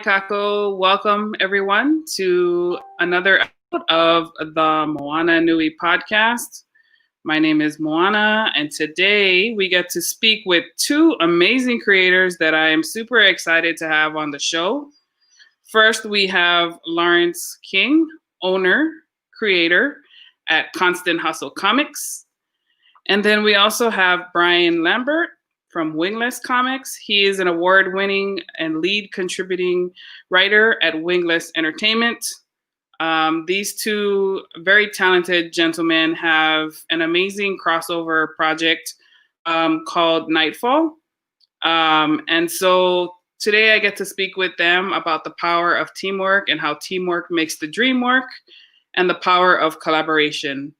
Kako. Welcome, everyone, to another episode of the Moana Nui podcast. My name is Moana, and today we get to speak with two amazing creators that I am super excited to have on the show. First, we have Lawrence King, owner, creator at Constant Hustle Comics. And then we also have Brian Lambert from Wingless Comics. He is an award-winning and lead contributing writer at Wingless Entertainment. These two very talented gentlemen have an amazing crossover project called Nightfall. And so today I get to speak with them about the power of teamwork and how teamwork makes the dream work, and the power of collaboration.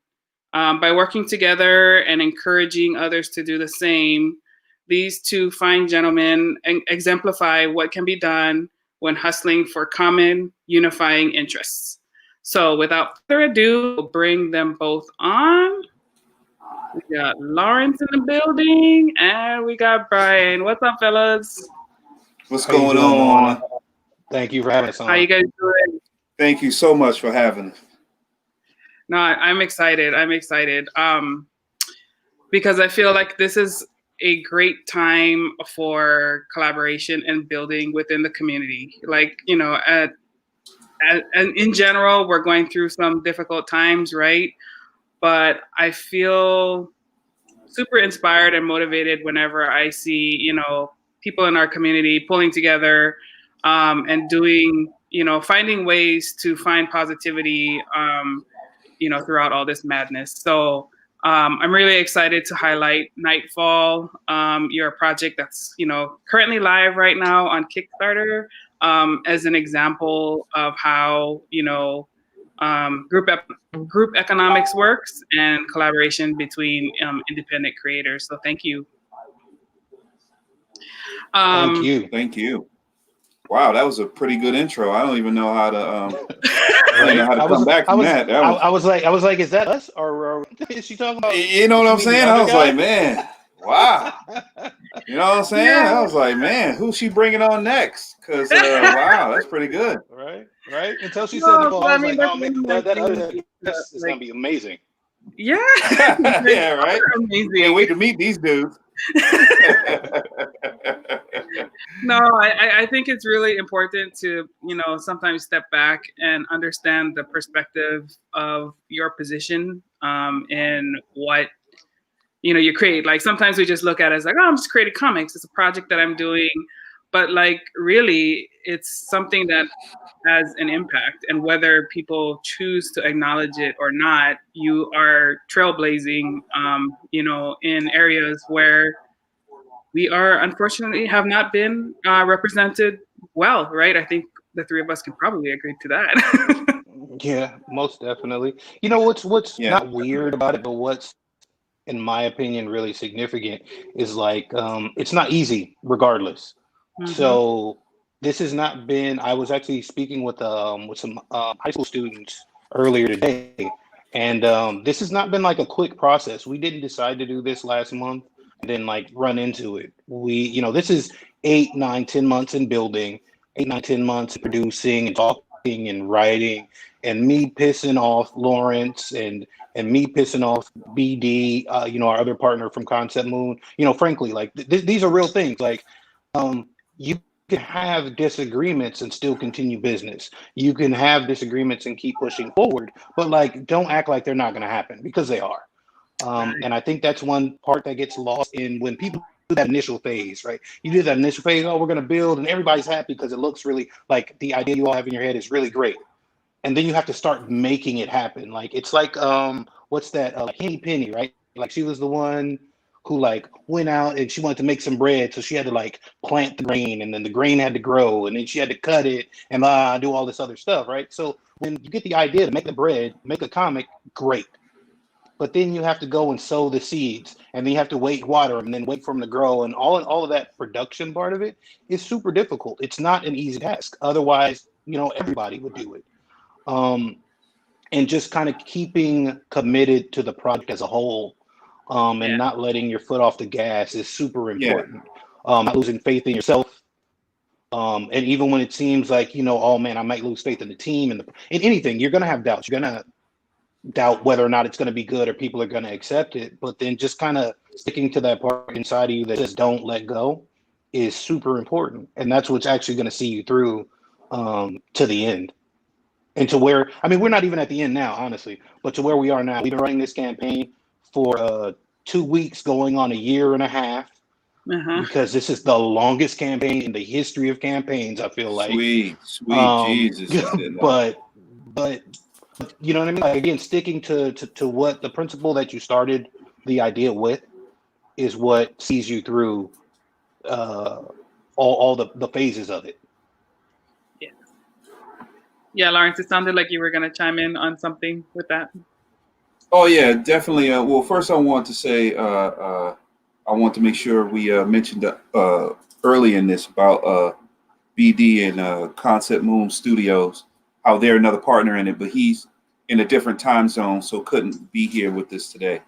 By working together and encouraging others to do the same, these two fine gentlemen exemplify what can be done when hustling for common, unifying interests. So without further ado, we'll bring them both on. We got Lawrence in the building, and we got Brian. What's up, fellas? What's going on? Thank you for having us on. How you guys doing? Thank you so much for having us. No, I'm excited. Because I feel like this is a great time for collaboration and building within the community. Like, you know, and in general, we're going through some difficult times, right? But I feel super inspired and motivated whenever I see, you know, people in our community pulling together and doing, you know, finding ways to find positivity, you know, throughout all this madness. So I'm really excited to highlight Nightfall. You're a project that's, you know, currently live right now on Kickstarter as an example of how, you know, group economics works and collaboration between independent creators. So thank you. Thank you. Wow, that was a pretty good intro. I don't even know how to come back from that. I was like, is that us or is she talking about? You know what I'm saying? I was like, man, wow. You know what I'm saying? Yeah. I was like, man, who's she bringing on next? Because wow, that's pretty good. Right. Until she said, I was like, oh man, that's gonna be amazing. Yeah. Yeah, right. Amazing. Can't wait to meet these dudes. No, I think it's really important to, you know, sometimes step back and understand the perspective of your position and what, you know, you create. Like sometimes we just look at it as like, oh, I'm just creating comics. It's a project that I'm doing. But like really, it's something that has an impact. And whether people choose to acknowledge it or not, you are trailblazing, you know, in areas where we are unfortunately have not been represented well, right? I think the three of us can probably agree to that. Yeah, most definitely. You know, what's not weird about it, but what's, in my opinion, really significant is like it's not easy regardless. Mm-hmm. So this has not been. I was actually speaking with some high school students earlier today, and this has not been like a quick process. We didn't decide to do this last month and then like run into it. We, you know, this is 8, 9, 10 months in building, 8, 9, 10 months producing and talking and writing, and me pissing off Lawrence and me pissing off BD, you know, our other partner from Concept Moon. You know, frankly, like these are real things. Like you can have disagreements and still continue business. You can have disagreements and keep pushing forward, but like don't act like they're not going to happen, because they are. And I think that's one part that gets lost in when people do that initial phase, right? You do that initial phase, oh, we're going to build, and everybody's happy because it looks really like the idea you all have in your head is really great. And then you have to start making it happen. Like, it's like, what's that? Henny Penny, right? Like she was the one who like went out and she wanted to make some bread. So she had to like plant the grain, and then the grain had to grow, and then she had to cut it and do all this other stuff, right? So when you get the idea to make the bread, make a comic, great. But then you have to go and sow the seeds, and then you have to water them, and then wait for them to grow, and all of that production part of it is super difficult. It's not an easy task. Otherwise, you know, everybody would do it. And just kind of keeping committed to the project as a whole, and not letting your foot off the gas is super important. Not losing faith in yourself, And even when it seems like, oh man, I might lose faith in the team and in anything, you're going to have doubts. You're going to doubt whether or not it's going to be good or people are going to accept it. But then just kind of sticking to that part inside of you that says don't let go is super important. And that's what's actually going to see you through to the end. And to where, I mean, we're not even at the end now, honestly, but to where we are now. We've been running this campaign for 2 weeks, going on a year and a half, because this is the longest campaign in the history of campaigns, I feel like. Sweet Jesus. But you know what I mean? Like, again, sticking to what the principle that you started the idea with is what sees you through all the phases of it. Yeah, Lawrence, it sounded like you were going to chime in on something with that. Oh, yeah, definitely. Well, first I want to say I want to make sure we mentioned early in this about BD and Concept Moon Studios, how they're another partner in it, but he's in a different time zone, so couldn't be here with us today.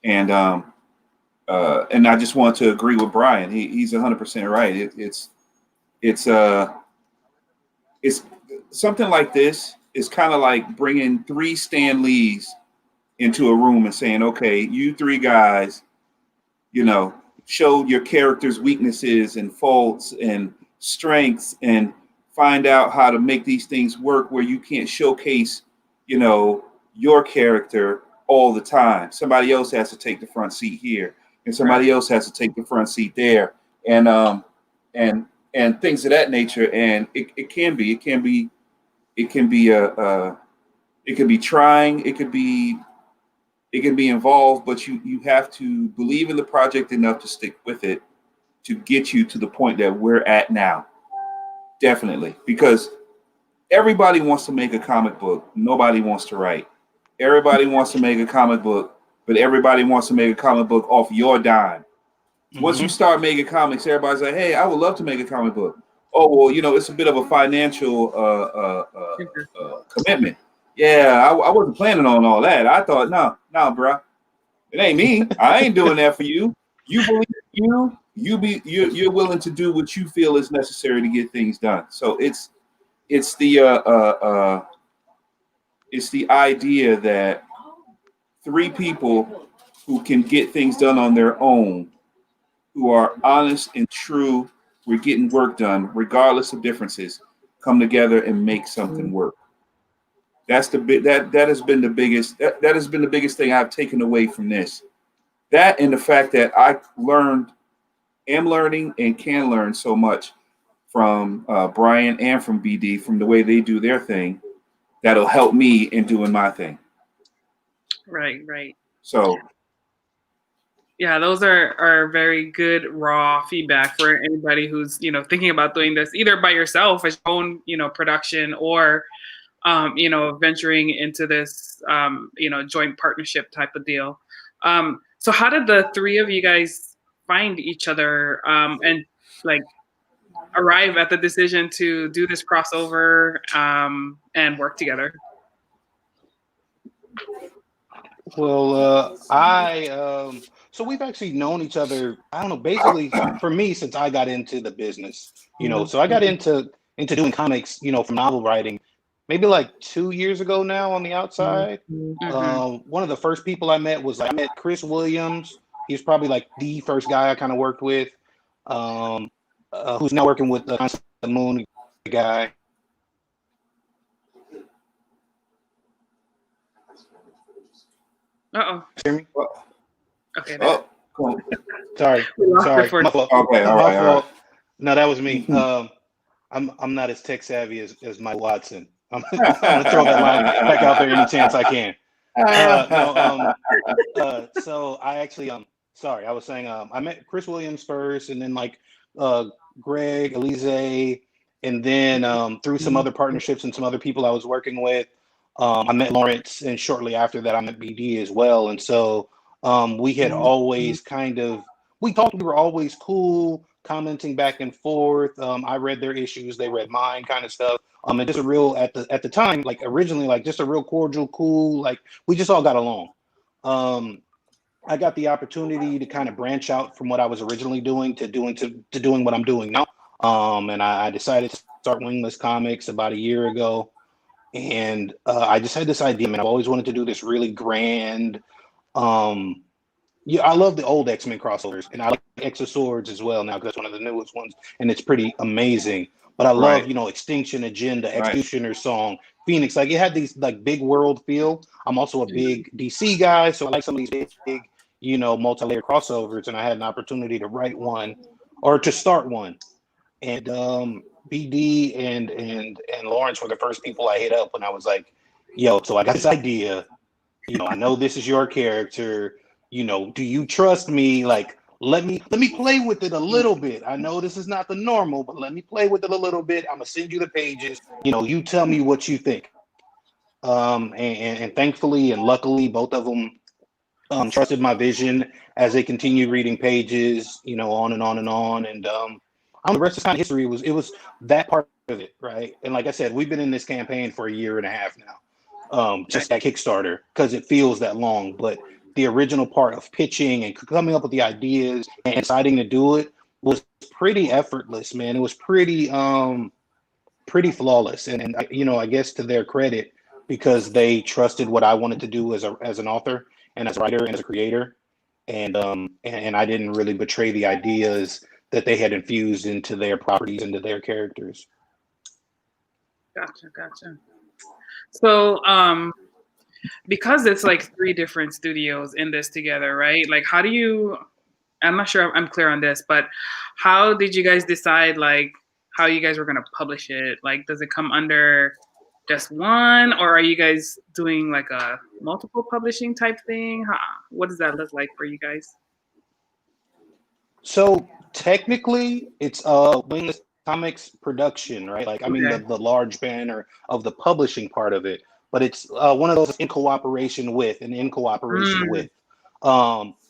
And I just want to agree with Brian. He's 100% right. It's something like this is kind of like bringing 3 Stan Lees into a room and saying, okay, you 3 guys, show your character's weaknesses and faults and strengths and find out how to make these things work where you can't showcase, your character all the time. Somebody else has to take the front seat here and somebody else has to take the front seat there. And things of that nature. And it can be trying, it can be involved, but you have to believe in the project enough to stick with it to get you to the point that we're at now. Definitely. Because everybody wants to make a comic book. Nobody wants to write. Everybody wants to make a comic book, but everybody wants to make a comic book off your dime. Once you start making comics, everybody's like, hey, I would love to make a comic book. Oh, well, it's a bit of a financial commitment. Yeah, I wasn't planning on all that. I thought, no, bro, it ain't me. I ain't doing that for you. You believe you're willing to do what you feel is necessary to get things done. So it's the idea that 3 people who can get things done on their own, who are honest and true, we're getting work done regardless of differences, come together and make something work. That's that has been the biggest thing I've taken away from this. That and the fact that I am learning and can learn so much from Brian and from BD, from the way they do their thing, that'll help me in doing my thing. Right. So yeah, those are very good raw feedback for anybody who's thinking about doing this either by yourself as your own production or venturing into this joint partnership type of deal. So how did the 3 of you guys find each other and like arrive at the decision to do this crossover and work together? Well, so we've actually known each other, I don't know, basically for me, since I got into the business, so I got into doing comics, from novel writing, maybe like 2 years ago now on the outside. One of the first people I met was I met Chris Williams. He's probably like the first guy I kind of worked with, who's now working with the Concept Moon guy. Uh-oh. Hear me? Okay. Oh, cool. Sorry. My fault. Okay, all right. No, that was me. I'm not as tech savvy as Mike Watson. I'm gonna throw that line back out there any chance I can. So I actually sorry, I was saying I met Chris Williams first, and then like Greg, Elise, and then through some other partnerships and some other people I was working with, I met Lawrence, and shortly after that I met BD as well. And so we had always we talked, we were always cool, commenting back and forth. I read their issues, they read mine, kind of stuff. And just a real at the time, like originally, like just a real cordial, cool, like we just all got along. I got the opportunity to kind of branch out from what I was originally doing to doing what I'm doing now. And I decided to start Wingless Comics about a year ago. And I just had this idea, man. I've always wanted to do this really grand. Yeah, I love the old X-Men crossovers, and I like X of Swords as well now because that's one of the newest ones, and it's pretty amazing. But I love, Extinction Agenda, Executioner Song, Phoenix. Like it had these like big world feel. I'm also a big DC guy, so I like some of these big, multi-layer crossovers, and I had an opportunity to write one or to start one. And BD and Lawrence were the first people I hit up when I was like, yo, so I got this idea. I know this is your character. Do you trust me? Like, let me play with it a little bit. I know this is not the normal, but let me play with it a little bit. I'm gonna send you the pages. You tell me what you think. And thankfully and luckily, both of them trusted my vision as they continued reading pages. On and on and on. And the rest is kind of history. It was that part of it, right? And like I said, we've been in this campaign for a year and a half now. Just that Kickstarter because it feels that long, but the original part of pitching and coming up with the ideas and deciding to do it was pretty effortless, man. It was pretty flawless. And I guess to their credit, because they trusted what I wanted to do as an author and as a writer and as a creator. And I didn't really betray the ideas that they had infused into their properties, into their characters. Gotcha. So, because it's like 3 different studios in this together, right? Like, how do you, I'm not sure I'm clear on this, but how did you guys decide, like, how you guys were going to publish it? Like, does it come under just one, or are you guys doing like a multiple publishing type thing? What does that look like for you guys? So technically it's Wingless Comics production, right? Like, I mean, the large banner of the publishing part of it, but it's one of those in cooperation with,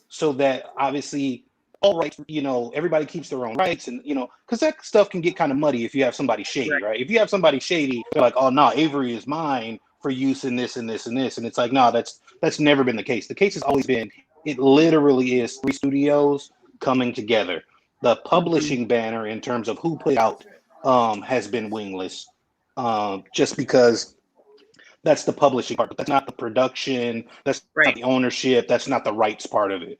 so that obviously all rights, everybody keeps their own rights, and because that stuff can get kind of muddy if you have somebody shady, right? If you have somebody shady, they're like, oh no, Avery is mine for use in this and this and this, and it's like, no, that's never been the case. The case has always been, it literally is 3 studios coming together. The publishing banner in terms of who put out has been Wingless, just because that's the publishing part, but that's not the production, that's not the ownership, that's not the rights part of it.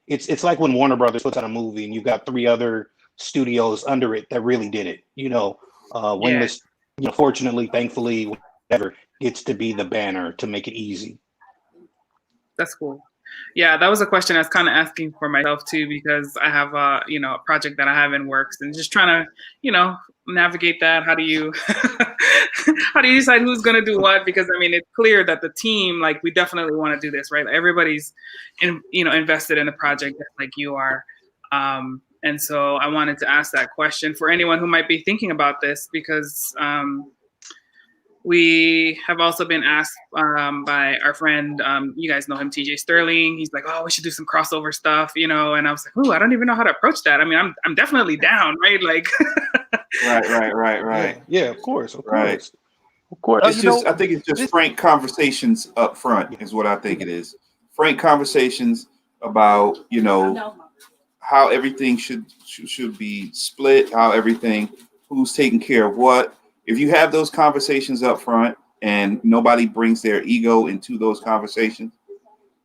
It's like when Warner Brothers puts out a movie and you've got 3 other studios under it that really did it. Wingless, fortunately, thankfully, whatever, gets to be the banner to make it easy. That's cool. Yeah, that was a question I was kind of asking for myself too, because I have a project that I have in works and just trying to, navigate that. How do you decide who's going to do what? Because I mean, it's clear that the team, like, we definitely want to do this, right? Everybody's invested in the project just like you are. And so I wanted to ask that question for anyone who might be thinking about this, because we have also been asked by our friend, you guys know him, TJ Sterling. He's like, oh, we should do some crossover stuff, and I was like, oh, I don't even know how to approach that. I mean, I'm definitely down, right? Like, right. Yeah, of course. It's I think it's just frank conversations up front is what I think it is. Frank conversations about, how everything should be split, who's taking care of what. If you have those conversations up front and nobody brings their ego into those conversations,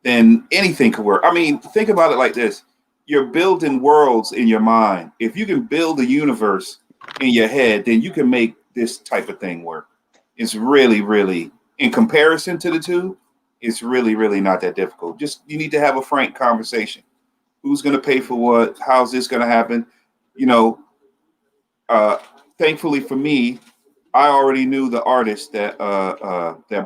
then anything could work. I mean, think about it like this. You're building worlds in your mind. If you can build a universe in your head, then you can make this type of thing work. It's really, really, in comparison to the 2, it's really, really not that difficult. Just, you need to have a frank conversation. Who's going to pay for what? How's this going to happen? Thankfully for me, I already knew the artist that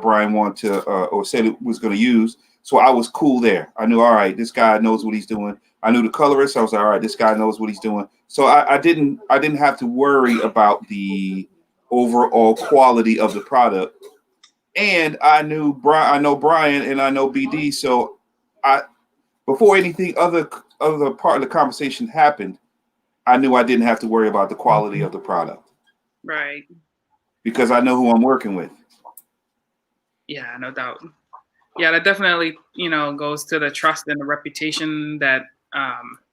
Brian wanted to or said it was going to use, so I was cool there. I knew, all right, this guy knows what he's doing. I knew the colorist. I was like, all right, this guy knows what he's doing. So I didn't have to worry about the overall quality of the product. And I know Brian and I know BD. So before anything other part of the conversation happened, I knew I didn't have to worry about the quality of the product. Right. Because I know who I'm working with. Yeah, no doubt. Yeah, that definitely, goes to the trust and the reputation that,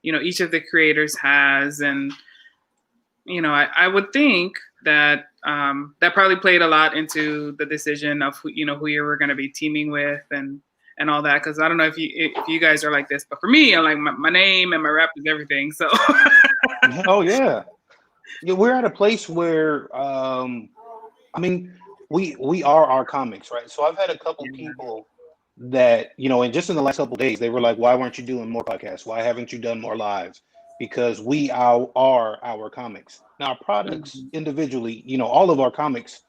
each of the creators has. And, I would think that that probably played a lot into the decision of who you were going to be teaming with and all that. Because I don't know if you guys are like this, but for me, I like my name and my rep is everything. So. Oh yeah, we're at a place where we are our comics, right? So I've had a couple people that, and just in the last couple of days, they were like, why weren't you doing more podcasts? Why haven't you done more lives? Because we are our comics. Now, our products individually, all of our comics,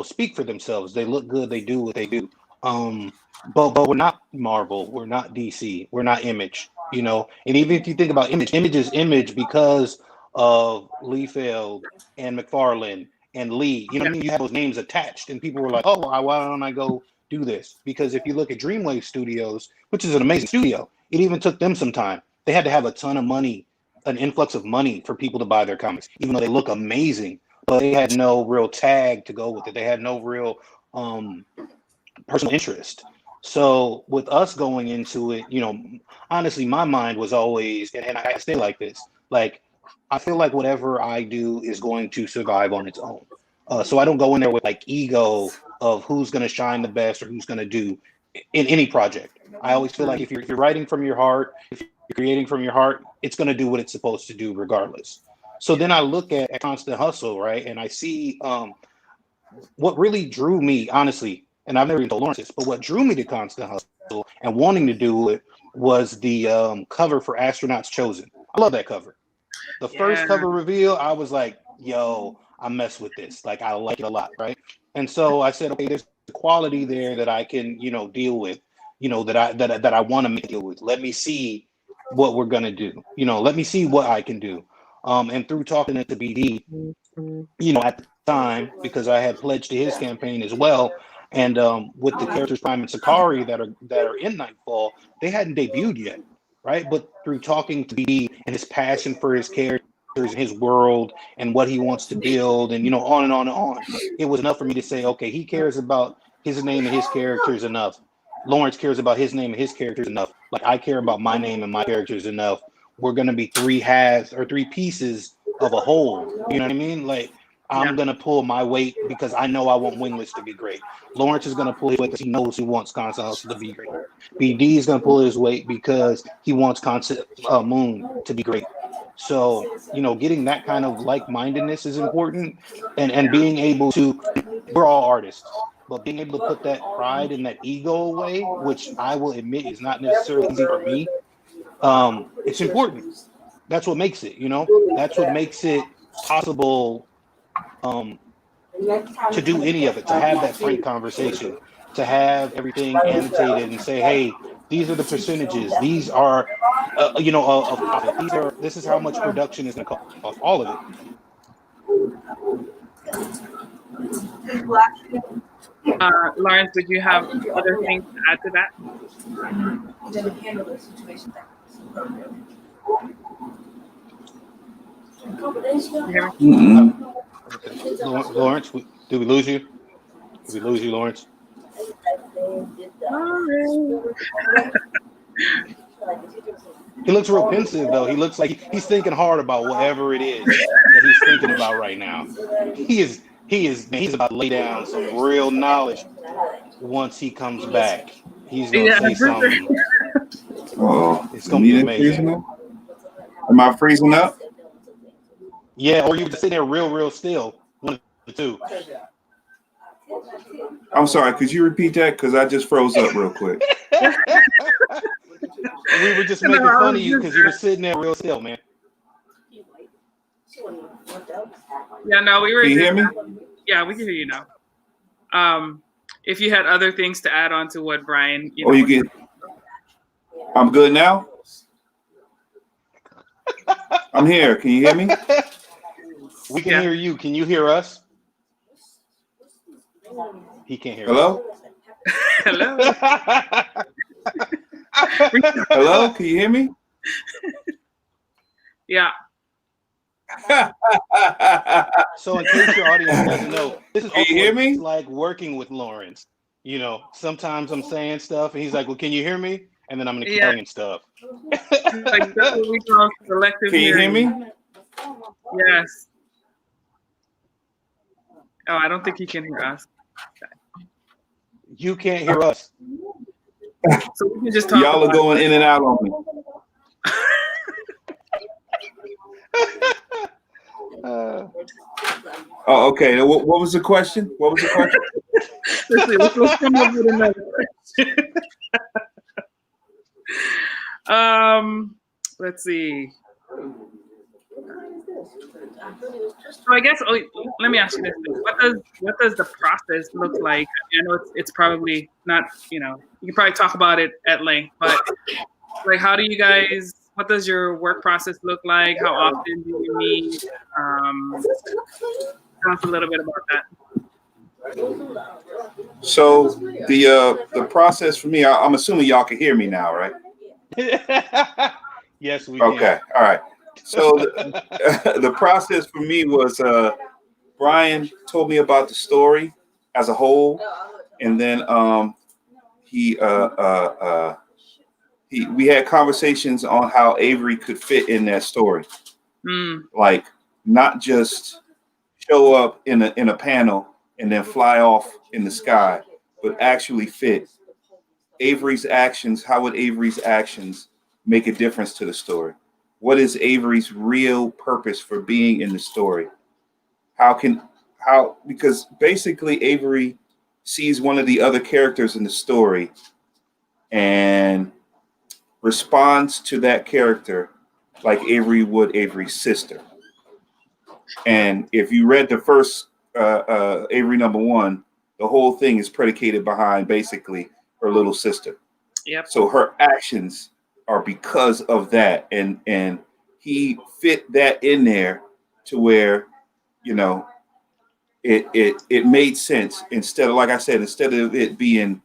speak for themselves. They look good. They do what they do. But we're not Marvel. We're not DC. We're not Image, And even if you think about Image is Image because of Liefeld and McFarlane and Lee. You know what I mean? You have those names attached, and people were like, oh, why don't I go do this? Because if you look at Dreamwave Studios, which is an amazing studio, it even took them some time. They had to have a ton of money, an influx of money for people to buy their comics, even though they look amazing, but they had no real tag to go with it. They had no real personal interest. So with us going into it, honestly, my mind was always, and I stay like this, like, I feel like whatever I do is going to survive on its own. So I don't go in there with like ego of who's going to shine the best or who's going to do in any project. I always feel like if you're writing from your heart, if you're creating from your heart, it's going to do what it's supposed to do regardless. So then I look at Constant Hustle, right? And I see what really drew me, honestly, and I've never even told Lawrence this, but what drew me to Constant Hustle and wanting to do it was the cover for Astronauts Chosen. I love that cover. The first cover reveal, I was like, yo, I mess with this. Like, I like it a lot, right? And so I said, okay, there's a quality there that I can, deal with, that I want to make deal with. Let me see what we're going to do. Let me see what I can do. And through talking to BD, at the time, because I had pledged to his campaign as well, and with the characters Prime and Sakari that are in Nightfall, they hadn't debuted yet. Right, but through talking to BD and his passion for his characters and his world and what he wants to build, and on and on and on, it was enough for me to say, okay, he cares about his name and his characters enough. Lawrence cares about his name and his characters enough. Like, I care about my name and my characters enough. We're gonna be three halves or three pieces of a whole. You know what I mean? Like, I'm gonna pull my weight because I know I want Wingless to be great. Lawrence is gonna pull his weight because he knows he wants Constant Hustle to be great. BD is gonna pull his weight because he wants Constant Moon to be great. So, getting that kind of like-mindedness is important, and being able to, we're all artists, but being able to put that pride and that ego away, which I will admit is not necessarily easy for me, it's important. That's what makes it, that's what makes it possible to do any of it, to have that frank conversation, to have everything annotated and say, hey, these are the percentages, these are of profit, this is how much production is going to cost, all of it. Lawrence, would you have other things to add to that? Lawrence, did we lose you? Did we lose you, Lawrence? He looks real pensive, though. He looks like he's thinking hard about whatever it is that he's thinking about right now. He's about to lay down some real knowledge once he comes back. He's gonna say something. Oh, it's gonna be amazing. Am I freezing up? Yeah, or you just sit there real still. One of the two. I'm sorry, could you repeat that? Because I just froze up real quick. We were just making fun of you because you were sitting there real still, man. Yeah, no, we were. Can you hear me? Yeah, we can hear you now. If you had other things to add on to what Brian, you get. I'm good now. I'm here. Can you hear me? We can hear you. Can you hear us? He can't hear Hello? us. Hello? Hello? Can you hear me? Yeah. So in case your audience doesn't know, this is can you hear me? Like working with Lawrence. Sometimes I'm saying stuff and he's like, well, can you hear me? And then I'm going to keep saying stuff. Like, that's what we call selective Can you hear me? Yes. Oh, I don't think he can hear us. You can't hear us. So we can just talk Y'all are going in and out on me. Oh, okay. What was the question? What was the question? Let's come up with another question. Let's see. So I guess let me ask you this: what does the process look like? I know it's probably not, you can probably talk about it at length, but like, how do you guys? What does your work process look like? How often do you meet? Tell us a little bit about that. So the process for me, I'm assuming y'all can hear me now, right? Yes, we can. Okay, all right. So the process for me was Brian told me about the story as a whole, and then we had conversations on how Avery could fit in that story, like not just show up in a panel and then fly off in the sky, but actually fit Avery's actions. How would Avery's actions make a difference to the story? What is Avery's real purpose for being in the story? Because basically Avery sees one of the other characters in the story and responds to that character like Avery would Avery's sister. And if you read the first Avery #1, the whole thing is predicated behind basically her little sister. Yep. So her actions are because of that, and he fit that in there to where, it made sense, instead of, like I said, instead of it being,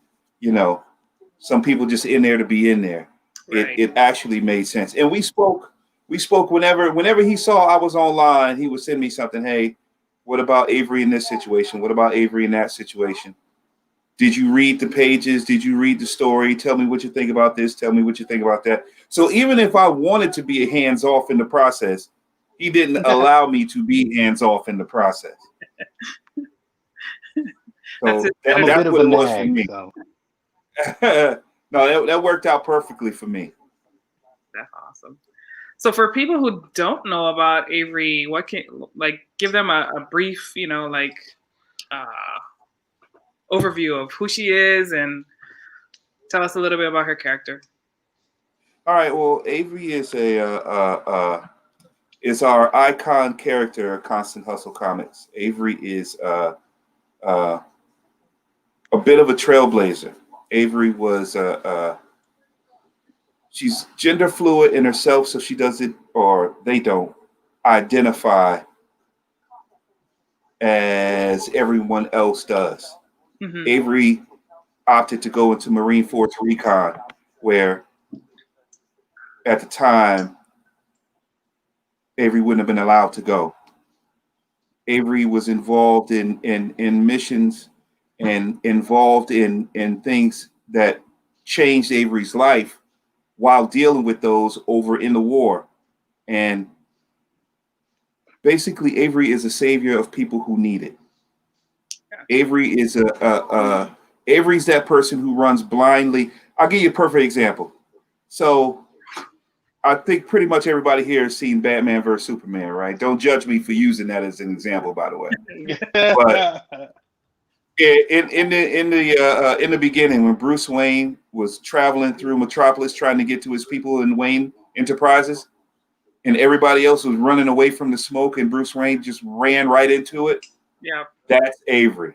some people just in there to be in there. Right. It actually made sense. And we spoke whenever he saw I was online, he would send me something. Hey, what about Avery in this situation? What about Avery in that situation? Did you read the pages? Did you read the story? Tell me what you think about this. Tell me what you think about that. So even if I wanted to be hands off in the process, he didn't allow me to be hands off in the process. So that's what it was for me. So. No, that worked out perfectly for me. That's awesome. So for people who don't know about Avery, what can, give them a brief, overview of who she is, and tell us a little bit about her character. All right. Well, Avery is is our icon character of Constant Hustle Comics. Avery is a bit of a trailblazer. Avery was she's gender fluid in herself, so she doesn't, or they don't identify as everyone else does. Mm-hmm. Avery opted to go into Marine Force Recon, where at the time Avery wouldn't have been allowed to go. Avery was involved in missions and involved in things that changed Avery's life while dealing with those over in the war. And basically, Avery is a savior of people who need it. Avery is Avery's that person who runs blindly. I'll give you a perfect example. So I think pretty much everybody here has seen Batman vs Superman, right? Don't judge me for using that as an example, by the way. But in the beginning, when Bruce Wayne was traveling through Metropolis trying to get to his people in Wayne Enterprises, and everybody else was running away from the smoke, and Bruce Wayne just ran right into it. Yeah, that's Avery.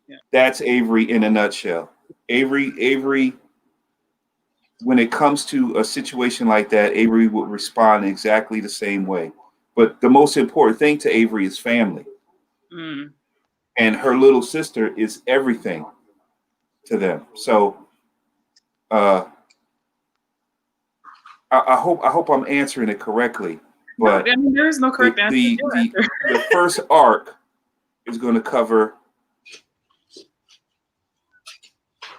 Yeah. That's Avery in a nutshell. Avery. When it comes to a situation like that, Avery would respond exactly the same way. But the most important thing to Avery is family. Mm. And her little sister is everything to them. So I hope I'm answering it correctly. But no, I mean, there is no correct answer. The first arc is going to cover.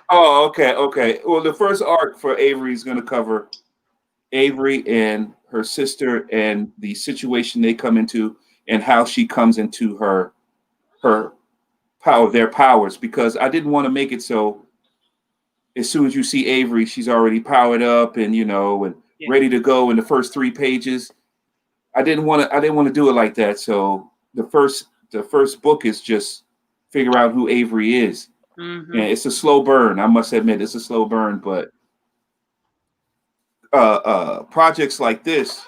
Oh, okay. Well, the first arc for Avery is going to cover Avery and her sister and the situation they come into and how she comes into her her power, their powers, because I didn't want to make it so as soon as you see Avery, she's already powered up and and ready to go in the first 3 pages. I didn't want to do it like that. So the first book is just figure out who Avery is. Mm-hmm. And it's a slow burn. I must admit, it's a slow burn, but projects like this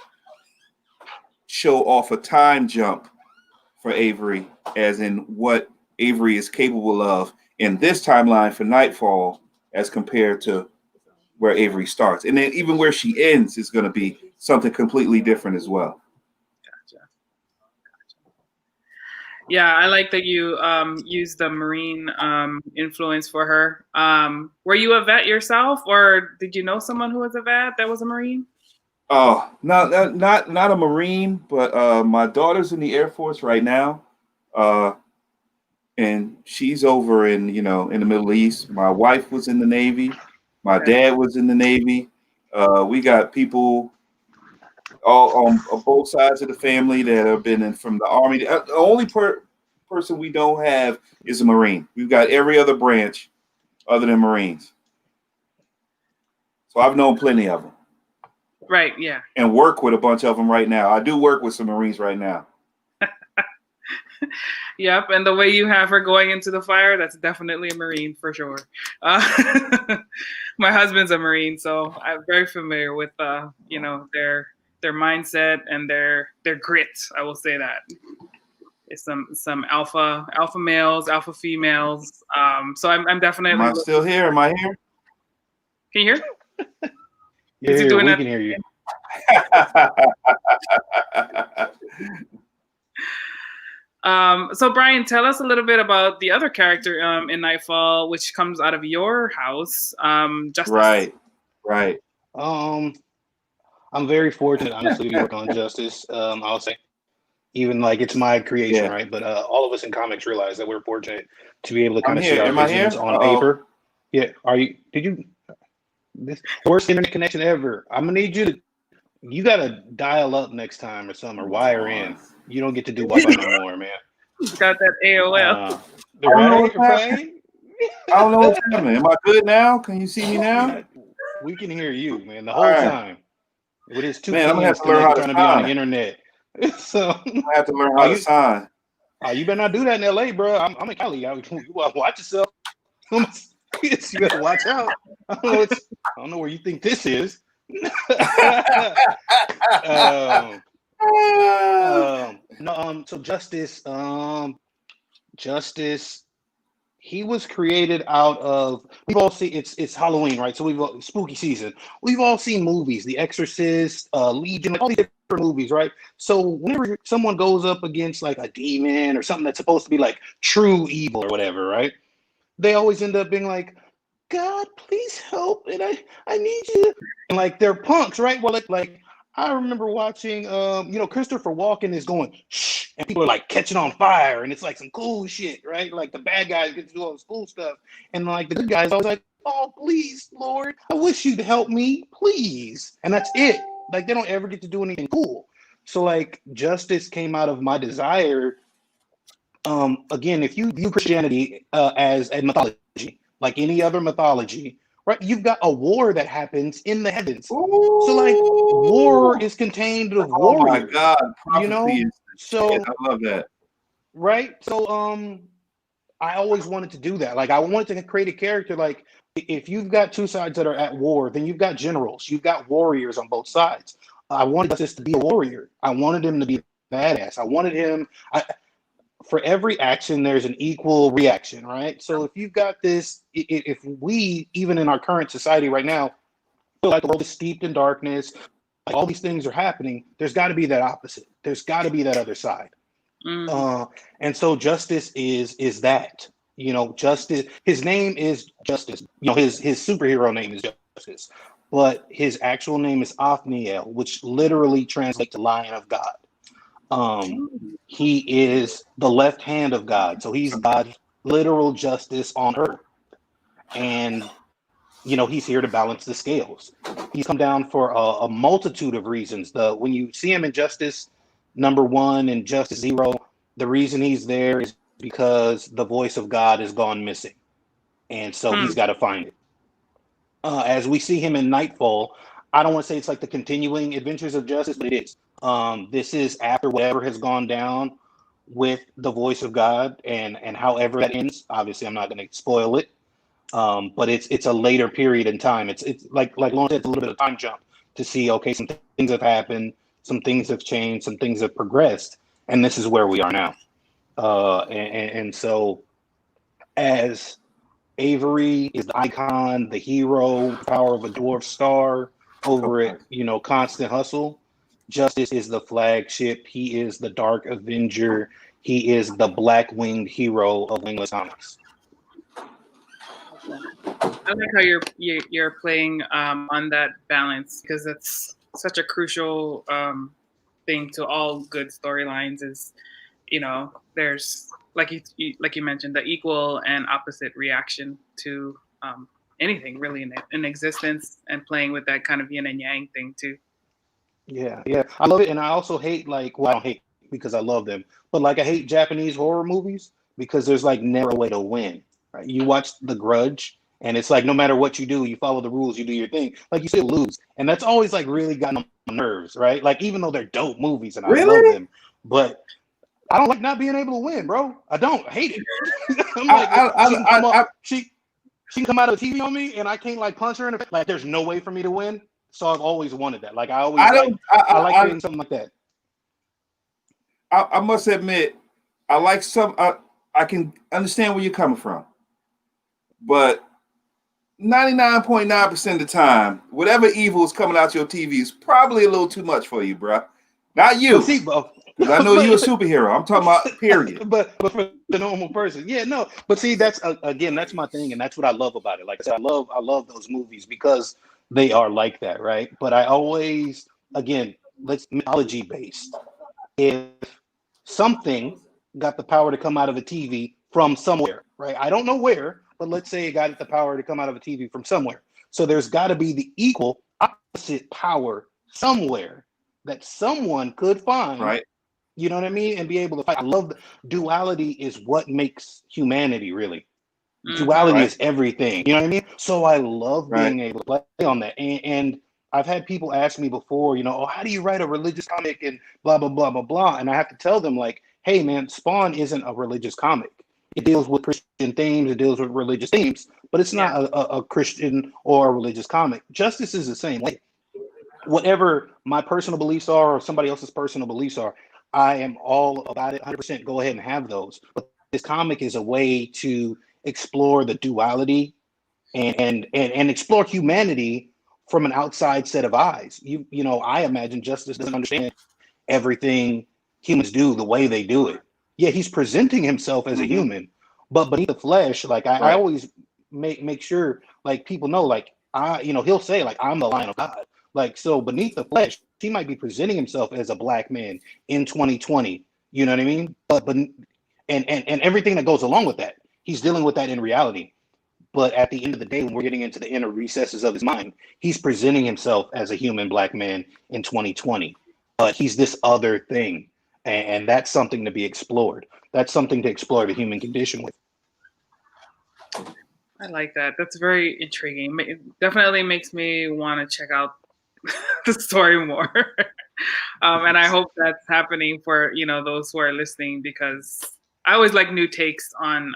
show off a time jump for Avery, as in what Avery is capable of in this timeline for Nightfall as compared to where Avery starts. And then even where she ends is going to be something completely different as well. Gotcha. Yeah, I like that you used the Marine influence for her. Were you a vet yourself, or did you know someone who was a vet that was a Marine? Oh, not a Marine, but my daughter's in the Air Force right now. And she's over in the Middle East. My wife was in the Navy. My dad was in the Navy. We got people all on both sides of the family that have been in from the Army. The only person we don't have is a Marine. We've got every other branch other than Marines. So I've known plenty of them. Right, yeah. And work with a bunch of them right now. I do work with some Marines right now. Yep, and the way you have her going into the fire, that's definitely a Marine for sure. My husband's a Marine, so I'm very familiar with their mindset and their grit. I will say that. It's some alpha males, alpha females. So I'm definitely. Am I still here? Am I here? Can you hear? Yeah, we can hear you. So Brian, tell us a little bit about the other character in Nightfall, which comes out of your house, Justice. Right. I'm very fortunate, honestly, to work on Justice. I'll say, even like it's my creation, right? But all of us in comics realize that we're fortunate to be able to kind of see our visions on paper. Yeah. This worst internet connection ever. I'm gonna need you gotta dial up next time or something, or wire in. You don't get to do Wi-Fi no more, man. You got that AOL. I don't know what's happening. Am I good now? Can you see me now? We can hear you, man, the whole time. With his 2 I'm gonna have to learn how to trying to be on the internet. So I have to learn how to sign. You better not do that in LA, bro. I'm in Cali. You watch yourself. You better watch out. I don't know where you think this is. So Justice, he was created out of, we've all seen, it's Halloween, right? So spooky season. We've all seen movies, The Exorcist, Legion, like all these different movies, right? So whenever someone goes up against like a demon or something that's supposed to be like true evil or whatever, right? They always end up being like, God, please help, and I need you. And like they're punks, right? Well, like I remember watching, Christopher Walken is going shh, and people are like catching on fire, and it's like some cool shit, right? Like the bad guys get to do all this cool stuff, and like the good guys always like, oh please, Lord, I wish you'd help me, please, and that's it. Like they don't ever get to do anything cool. So like Justice came out of my desire. Again, if you view Christianity as a mythology, like any other mythology, right? You've got a war that happens in the heavens. Ooh. So like war is contained of warriors. Oh my God. Prophecy so I love that. Right. So I always wanted to do that. Like I wanted to create a character like if you've got two sides that are at war, then you've got generals, you've got warriors on both sides. I wanted Justice to be a warrior. I wanted him to be badass. I wanted him for every action, there's an equal reaction, right? So if you've got this, if we, even in our current society right now, feel like the world is steeped in darkness, like all these things are happening, there's got to be that opposite. There's got to be that other side. And so Justice is that, Justice, his name is Justice. His superhero name is Justice, but his actual name is Othniel, which literally translates to Lion of God. He is the left hand of God. So he's God's literal justice on earth. And, he's here to balance the scales. He's come down for a multitude of reasons. When you see him in Justice number 1 and Justice 0, the reason he's there is because the voice of God has gone missing, and so he's got to find it. As we see him in Nightfall, I don't want to say it's like the continuing adventures of justice, but it is. This is after whatever has gone down with the voice of God, and however that ends. Obviously, I'm not going to spoil it, but it's a later period in time. It's like Lauren said, it's a little bit of time jump to see. Okay, some things have happened, some things have changed, some things have progressed, and this is where we are now. And so as Avery is the icon, the hero, the power of a dwarf star over it, Constant Hustle. Justice is the flagship. He is the Dark Avenger. He is the black winged hero of Wingless Comics. I like how you're playing on that balance, because that's such a crucial thing to all good storylines. Is there's like you mentioned, the equal and opposite reaction to anything really in existence, and playing with that kind of yin and yang thing too. Yeah, I love it, and I also hate I don't hate because I love them, but I hate Japanese horror movies because there's never a way to win. Right? You watch The Grudge, and it's no matter what you do, you follow the rules, you do your thing, you still lose, and that's always really gotten on my nerves, right? Even though they're dope movies and I love them, but I don't like not being able to win, bro. I don't. I hate it. I'm she can come out of the TV on me, and I can't punch her in the face. There's no way for me to win. So I've always wanted that. I like creating something like that. I must admit, I can understand where you're coming from, but 99.9% of the time, whatever evil is coming out your TV is probably a little too much for you, bro. Not you. Because I know you're a superhero. I'm talking about period. but for the normal person, yeah, no. But see, that's again, that's my thing, and that's what I love about it. Like I said, I love those movies because they are like that, right? But I always, again, let's mythology based. If something got the power to come out of a TV from somewhere, right? I don't know where, but let's say it got the power to come out of a TV from somewhere. So there's got to be the equal opposite power somewhere that someone could find, right? You know what I mean? And be able to fight. I love duality is what makes humanity really. Duality is everything. You know what I mean? So I love being able to play on that. And I've had people ask me before, oh, how do you write a religious comic and blah, blah, blah, blah, blah. And I have to tell them hey, man, Spawn isn't a religious comic. It deals with Christian themes. It deals with religious themes, but it's not a Christian or a religious comic. Justice is the same way. Whatever my personal beliefs are or somebody else's personal beliefs are, I am all about it. 100% go ahead and have those. But this comic is a way to explore the duality and explore humanity from an outside set of eyes. I imagine Justice doesn't understand everything humans do the way they do it. Yeah, he's presenting himself as a human, but beneath the flesh, I always make sure people know he'll say I'm the Lion of God. So beneath the flesh, he might be presenting himself as a black man in 2020. You know what I mean? But and everything that goes along with that, he's dealing with that in reality. But at the end of the day, when we're getting into the inner recesses of his mind, he's presenting himself as a human black man in 2020. But he's this other thing, and that's something to be explored. That's something to explore the human condition with. I like that. That's very intriguing. It definitely makes me want to check out the story more. And I hope that's happening for those who are listening, because I always like new takes on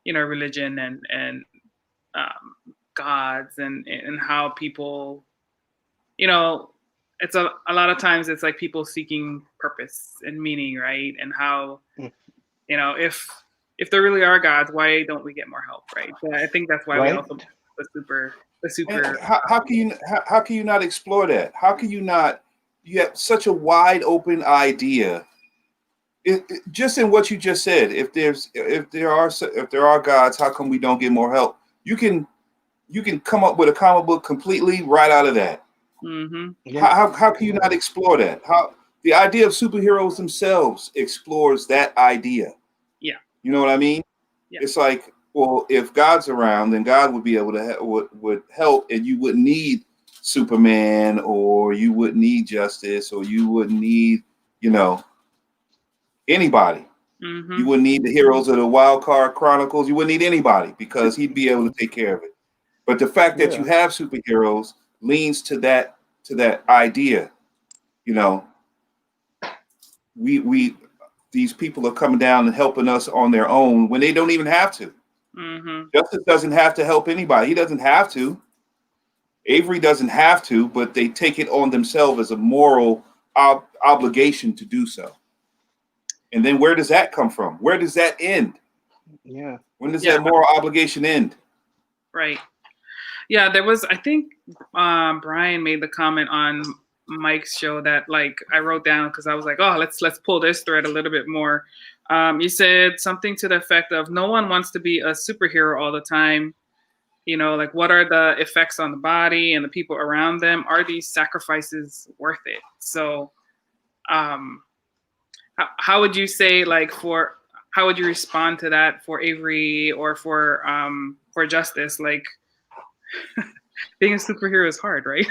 religion and gods and how people, it's a lot of times it's people seeking purpose and meaning, right? And how if there really are gods, why don't we get more help, right? So I think that's why we also the super. How can you not explore that? How can you not? You have such a wide open idea. Just in what you just said, if there are gods, how come we don't get more help? You can come up with a comic book completely right out of that. Mm-hmm. Yeah. How can you not explore that? How the idea of superheroes themselves explores that idea. Yeah, you know what I mean. Yeah. It's well, if God's around, then God would be able to would help, and you wouldn't need Superman, or you wouldn't need Justice, or you wouldn't need anybody. Mm-hmm. You wouldn't need the heroes of the Wild Card Chronicles. You wouldn't need anybody because he'd be able to take care of it. But the fact that you have superheroes leans to that idea. You know, we these people are coming down and helping us on their own when they don't even have to. Mm-hmm. Justice doesn't have to help anybody. He doesn't have to. Avery doesn't have to, but they take it on themselves as a moral obligation to do so. And then where does that come from? Where does that end? Yeah. When does that moral obligation end? Right. Yeah, there was, I think Brian made the comment on Mike's show that like I wrote down because I was like, oh, let's pull this thread a little bit more. You said something to the effect of no one wants to be a superhero all the time. You know, like what are the effects on the body and the people around them? Are these sacrifices worth it? So how would you say how would you respond to that for Avery or for Justice? Like being a superhero is hard, right?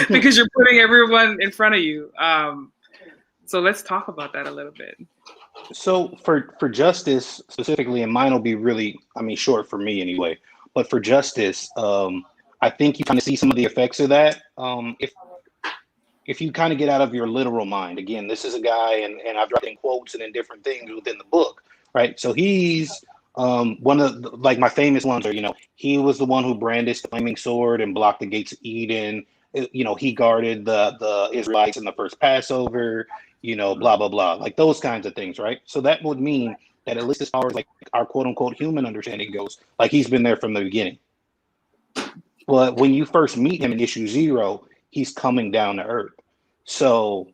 Because you're putting everyone in front of you. So let's talk about that a little bit. So for Justice specifically, and mine will be really, short for me anyway. But for Justice, I think you kind of see some of the effects of that. If you kind of get out of your literal mind, again, this is a guy, and I've dropped in quotes and in different things within the book, right? So he's one of my famous ones are, he was the one who brandished the flaming sword and blocked the gates of Eden. He guarded the Israelites in the first Passover, blah, blah, blah, like those kinds of things, right? So that would mean that at least as far as like our quote unquote human understanding goes, like he's been there from the beginning. But when you first meet him in issue 0, he's coming down to earth. So,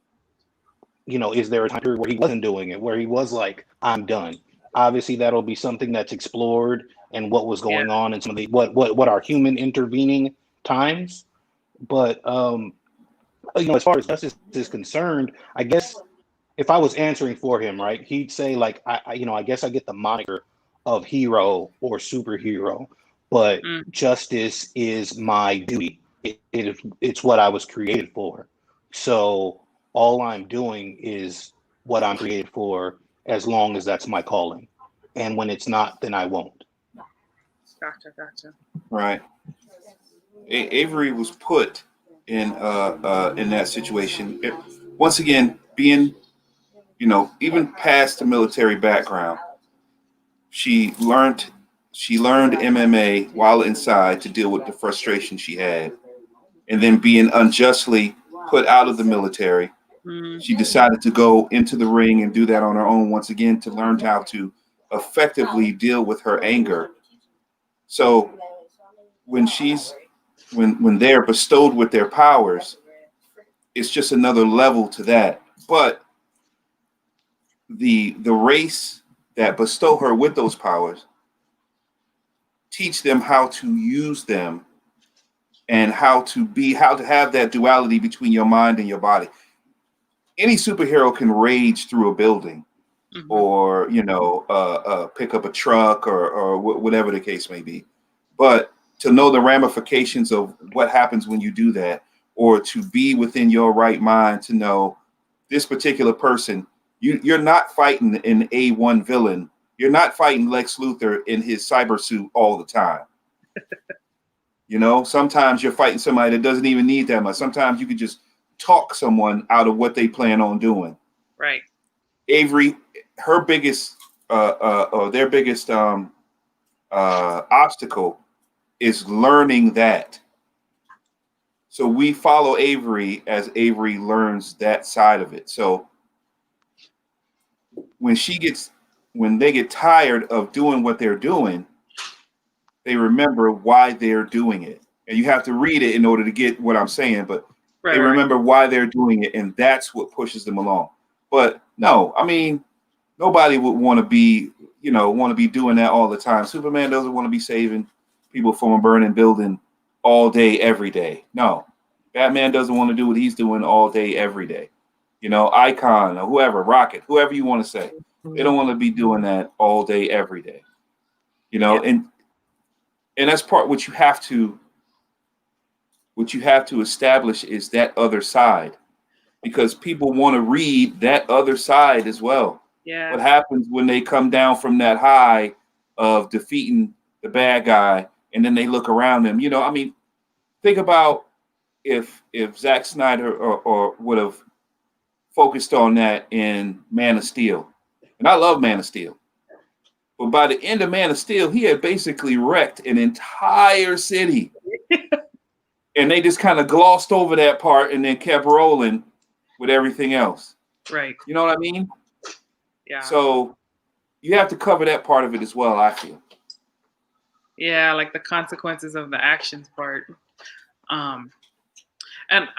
is there a time period where he wasn't doing it, where he was like, I'm done? Obviously, that'll be something that's explored and what was going on and some of the what are human intervening times. But as far as Justice is concerned, I guess if I was answering for him, right, he'd say like, I guess I get the moniker of hero or superhero, but justice is my duty. It's what I was created for. So all I'm doing is what I'm created for, as long as that's my calling. And when it's not, then I won't. Gotcha. Right. Avery was put in that situation. Once again, being, even past the military background, she learned MMA while inside to deal with the frustration she had. And then being unjustly put out of the military, she decided to go into the ring and do that on her own once again to learn how to effectively deal with her anger. So when they're bestowed with their powers, it's just another level to that. But the race that bestow her with those powers teach them how to use them and how to have that duality between your mind and your body. Any superhero can rage through a building or, pick up a truck or whatever the case may be. But to know the ramifications of what happens when you do that, or to be within your right mind to know this particular person, you're not fighting an A1 villain. You're not fighting Lex Luthor in his cyber suit all the time. Sometimes you're fighting somebody that doesn't even need that much. Sometimes you could just talk someone out of what they plan on doing. Right. Avery, her biggest, their biggest obstacle is learning that. So we follow Avery as Avery learns that side of it. So when they get tired of doing what they're doing, they remember why they're doing it. And you have to read it in order to get what I'm saying, but they remember why they're doing it, and that's what pushes them along. But no, nobody would want to be doing that all the time. Superman doesn't want to be saving people from a burning building all day, every day. No, Batman doesn't want to do what he's doing all day, every day. Icon or whoever, Rocket, whoever you want to say, they don't want to be doing that all day, every day. And that's part what you have to establish is that other side, because people want to read that other side as well. Yeah. What happens when they come down from that high of defeating the bad guy, and then they look around them? You know, I mean, think about if Zack Snyder or would have focused on that in Man of Steel. And I love Man of Steel. But by the end of Man of Steel, he had basically wrecked an entire city. And they just kind of glossed over that part and then kept rolling with everything else. Right. You know what I mean? Yeah. So you have to cover that part of it as well, I feel. Yeah, like the consequences of the actions part. And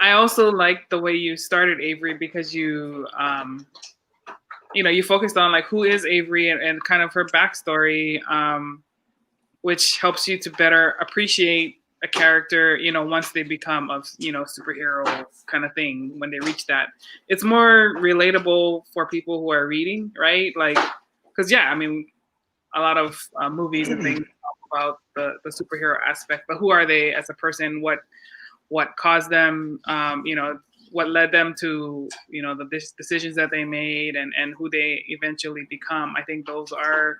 I also like the way you started, Avery, because you focused on like who is Avery and kind of her backstory, which helps you to better appreciate a character, once they become a, superhero kind of thing, when they reach that. It's more relatable for people who are reading, right? Like, because, yeah, I mean, a lot of movies and things talk about the superhero aspect, but who are they as a person? What caused them, what led them to, the decisions that they made and who they eventually become. I think those are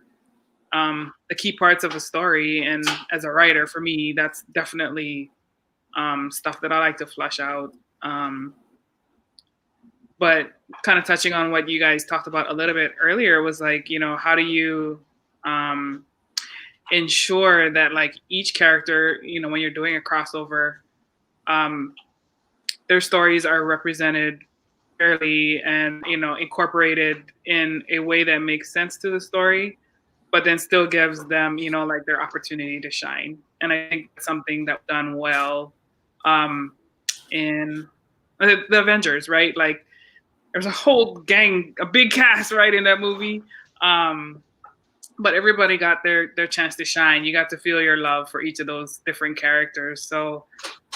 the key parts of a story. And as a writer, for me, that's definitely stuff that I like to flesh out. But kind of touching on what you guys talked about a little bit earlier was like, how do you ensure that like each character, when you're doing a crossover, their stories are represented fairly and, incorporated in a way that makes sense to the story, but then still gives them, like their opportunity to shine. And I think that's something that's done well in the Avengers, right? Like there's a whole gang, a big cast, right, in that movie. But everybody got their chance to shine. You got to feel your love for each of those different characters. So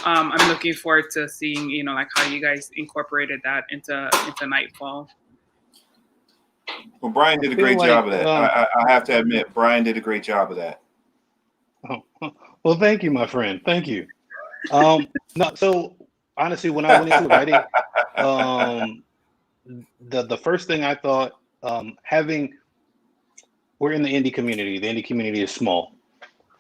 I'm looking forward to seeing, like how you guys incorporated that into Nightfall. Well, Brian did a great job of that. I have to admit, Brian did a great job of that. Oh, well, thank you, my friend. Thank you. No, so honestly, when I went into writing, the first thing I thought, we're in the indie community. The indie community is small.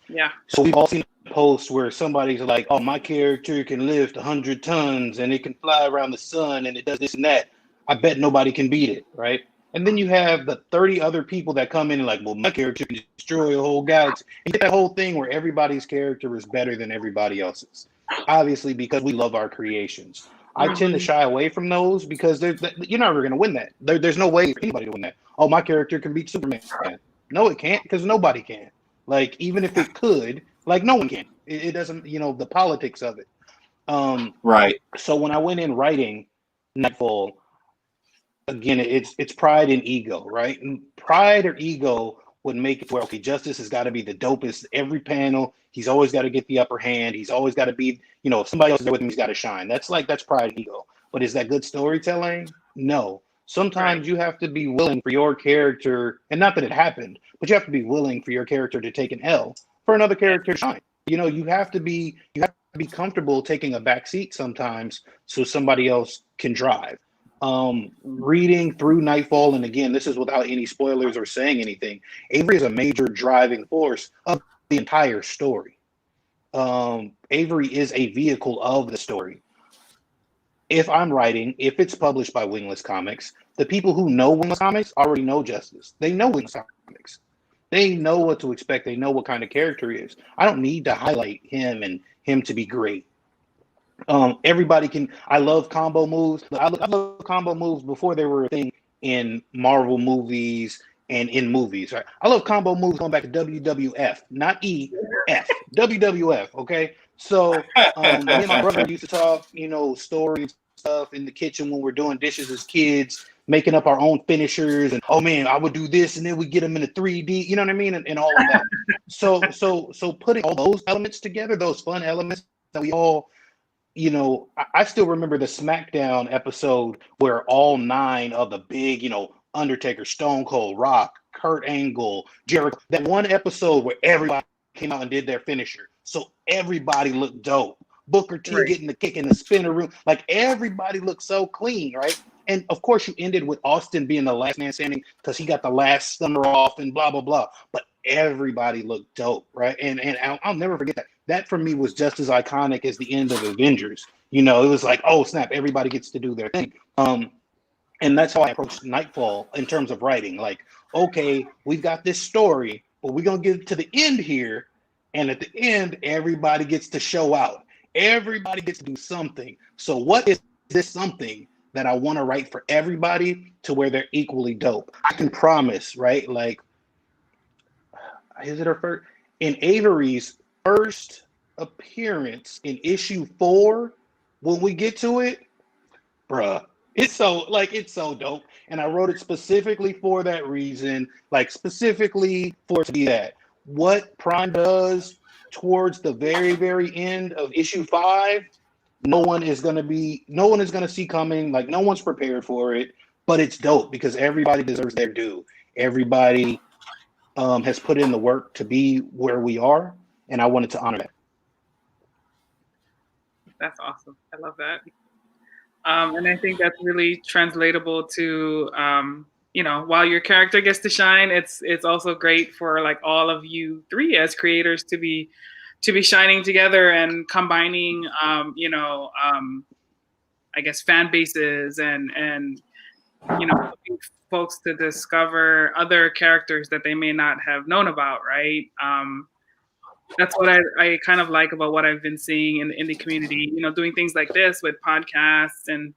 Yeah. So we've all seen posts where somebody's like, "Oh, my character can lift 100 tons and it can fly around the sun and it does this and that. I bet nobody can beat it, right?" And then you have the 30 other people that come in and like, "Well, my character can destroy a whole galaxy." And you get that whole thing where everybody's character is better than everybody else's. Obviously, because we love our creations. I tend to shy away from those because you're never going to win that. There's no way for anybody to win that. "Oh, my character can beat Superman." No, it can't, because nobody can. Like, even if it could, like, no one can. It doesn't, the politics of it. Right. So when I went in writing Nightfall, again, it's pride and ego, right? And pride or ego would make it where, okay, Justice has got to be the dopest every panel. He's always got to get the upper hand. He's always got to be, if somebody else is there with him, he's got to shine. That's pride and ego. But is that good storytelling? No. Sometimes you have to be willing for your character, and not that it happened, but you have to be willing for your character to take an L for another character to shine. You have to be comfortable taking a back seat sometimes so somebody else can drive. Reading through Nightfall, and again, this is without any spoilers or saying anything, Avery is a major driving force of the entire story. Avery is a vehicle of the story. If I'm writing, if it's published by Wingless Comics, the people who know Wingless Comics already know Justice. They know Wingless Comics. They know what to expect. They know what kind of character he is. I don't need to highlight him and him to be great. Everybody can. I love combo moves. I love combo moves before they were a thing in Marvel movies and in movies. Right? I love combo moves going back to WWF, not EF, WWF. Okay, so me and my brother used to talk, stories, stuff in the kitchen when we're doing dishes as kids, making up our own finishers, and oh man, I would do this, and then we get them in a 3D. You know what I mean, and all of that. So putting all those elements together, those fun elements that we all. I still remember the SmackDown episode where all 9 of the big, Undertaker, Stone Cold, Rock, Kurt Angle, Jericho, that one episode where everybody came out and did their finisher. So everybody looked dope. Booker T getting the kick in the spinner room. Like everybody looked so clean, right? And of course, you ended with Austin being the last man standing because he got the last stunner off and blah, blah, blah. But everybody looked dope, right? And I'll never forget that. That for me was just as iconic as the end of Avengers. You know, it was like, oh, snap, everybody gets to do their thing. And that's how I approached Nightfall in terms of writing. Like, okay, we've got this story, but we're going to get to the end here. And at the end, everybody gets to show out. Everybody gets to do something. So what is this something that I want to write for everybody to where they're equally dope? I can promise, right? Like, is it her first? In Avery's first appearance in issue 4, when we get to it, bruh, it's so dope. And I wrote it specifically for that reason, like specifically for it to be that. What Prime does towards the very, very end of issue 5, no one is going to see coming. Like, no one's prepared for it, but it's dope because everybody deserves their due. Everybody has put in the work to be where we are, and I wanted to honor that. That's awesome. I love that. And I think that's really translatable to, you know, while your character gets to shine, it's also great for like all of you 3 as creators to be shining together and combining, you know, I guess fan bases and you know, folks to discover other characters that they may not have known about, right? That's what I kind of like about what I've been seeing in the indie community, you know, doing things like this with podcasts and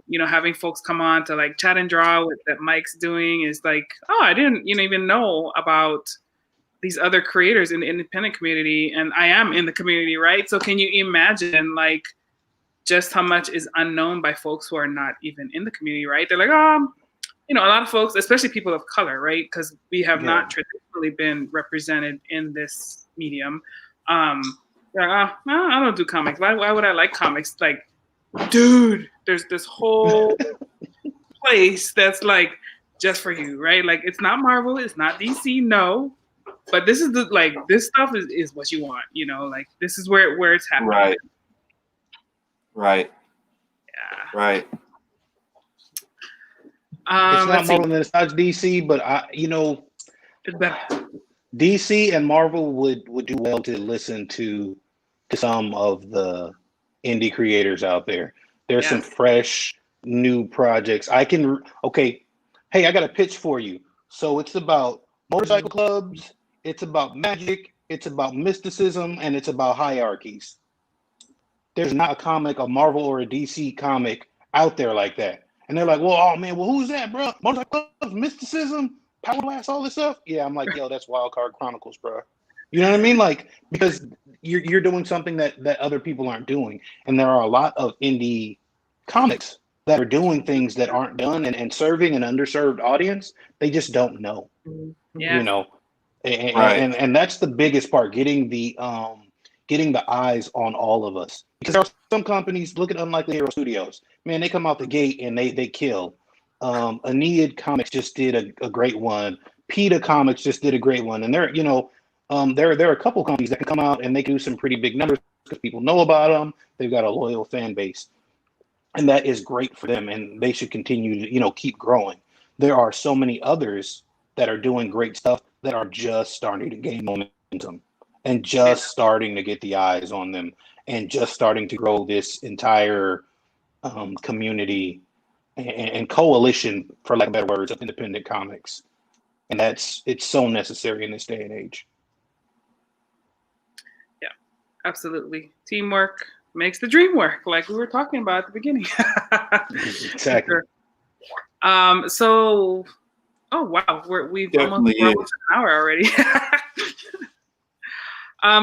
you know, having folks come on to like chat and draw with that Mike's doing is like, oh, I didn't, you know, even know about these other creators in the independent community, and I am in the community, right? So can you imagine like just how much is unknown by folks who are not even in the community, right? They're like, you know, a lot of folks, especially people of color, right? Because we have not traditionally been represented in this medium. They're like, I don't do comics. Why would I like comics? Like, dude, there's this whole place that's like just for you, right? Like, it's not Marvel, it's not DC, no. But this is this stuff is what you want, you know, like this is where it's happening. Right. Yeah. Right. It's not Marvel and it's not DC, but you know, DC and Marvel would do well to listen to some of the indie creators out there. There's some fresh new projects. Okay, hey, I got a pitch for you. So it's about motorcycle clubs, it's about magic, it's about mysticism, and it's about hierarchies. There's not a comic, a Marvel or a DC comic out there like that. And they're like, well, oh man, well, who's that, bro? Motorcycle clubs, mysticism, power blast, all this stuff. Yeah, I'm like, yo, that's Wildcard Chronicles, bro. You know what I mean? Like, because you're doing something that other people aren't doing. And there are a lot of indie comics that are doing things that aren't done and serving an underserved audience. They just don't know. Yeah. You know, and that's the biggest part, getting the eyes on all of us. Because there are some companies, look at Unlikely Hero Studios. Man, they come out the gate and they kill. Aeneid Comics just did a great one. PETA Comics just did a great one. And they're, you know, there are a couple companies that can come out and they can do some pretty big numbers because people know about them. They've got a loyal fan base. And that is great for them. And they should continue to, you know, keep growing. There are so many others that are doing great stuff that are just starting to gain momentum and just starting to get the eyes on them and just starting to grow this entire community and coalition, for lack of better words, of independent comics. And it's so necessary in this day and age. Yeah, absolutely. Teamwork makes the dream work, like we were talking about at the beginning. Exactly. So, oh wow, we've almost an hour already.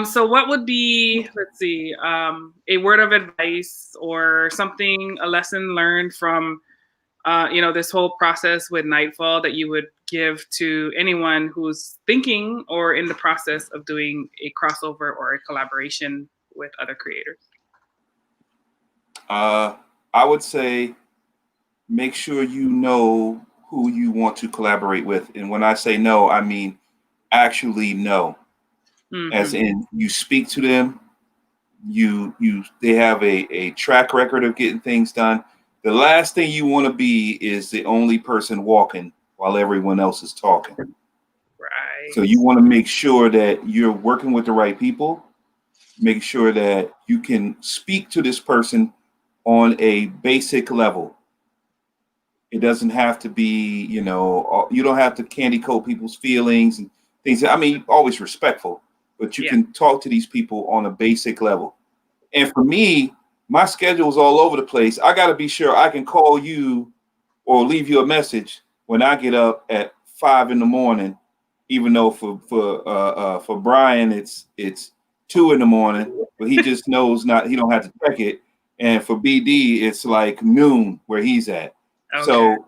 So what would be, let's see, a word of advice or something, a lesson learned from, you know, this whole process with Nightfall that you would give to anyone who's thinking or in the process of doing a crossover or a collaboration with other creators? I would say make sure you know who you want to collaborate with. And when I say know, I mean actually know. Mm-hmm. As in you speak to them, they have a track record of getting things done. The last thing you want to be is the only person walking while everyone else is talking. Right. So you want to make sure that you're working with the right people, make sure that you can speak to this person on a basic level. It doesn't have to be, you don't have to candy coat people's feelings and things. I mean, always respectful, but you can talk to these people on a basic level. And for me, my schedule is all over the place. I got to be sure I can call you or leave you a message when I get up at 5 a.m, even though for Brian it's 2 a.m, but he just knows he don't have to check it. And for BD, it's like noon where he's at. Okay. So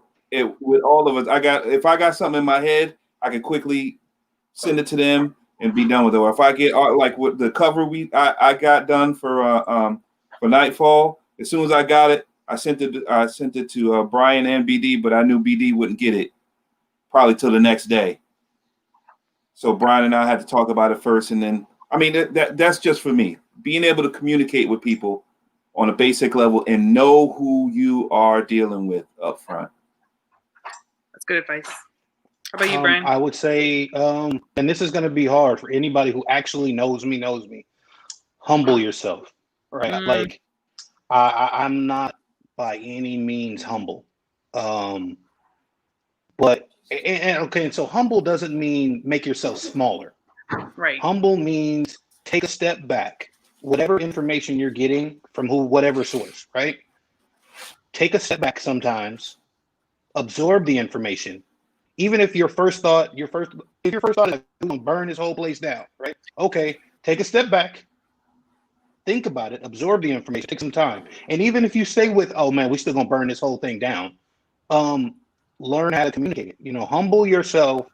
with all of us, if I got something in my head, I can quickly send it to them and be done with it. Or if I get like with the cover I got done for Nightfall, as soon as I got it, I sent it to Brian and BD, but I knew BD wouldn't get it probably till the next day. So Brian and I had to talk about it first, and then that's just for me. Being able to communicate with people on a basic level and know who you are dealing with up front. That's good advice. How about you, Brian? I would say, and this is going to be hard for anybody who actually knows me. Humble yourself, right? Like, I'm not by any means humble, but and so humble doesn't mean make yourself smaller. Right. Humble means take a step back. Whatever information you're getting from whatever source, right? Take a step back sometimes, absorb the information. Even if your first thought is like, we're gonna burn this whole place down, right? Okay, take a step back, think about it, absorb the information, take some time. And even if you stay with, oh man, we're still gonna burn this whole thing down, learn how to communicate it. Humble yourself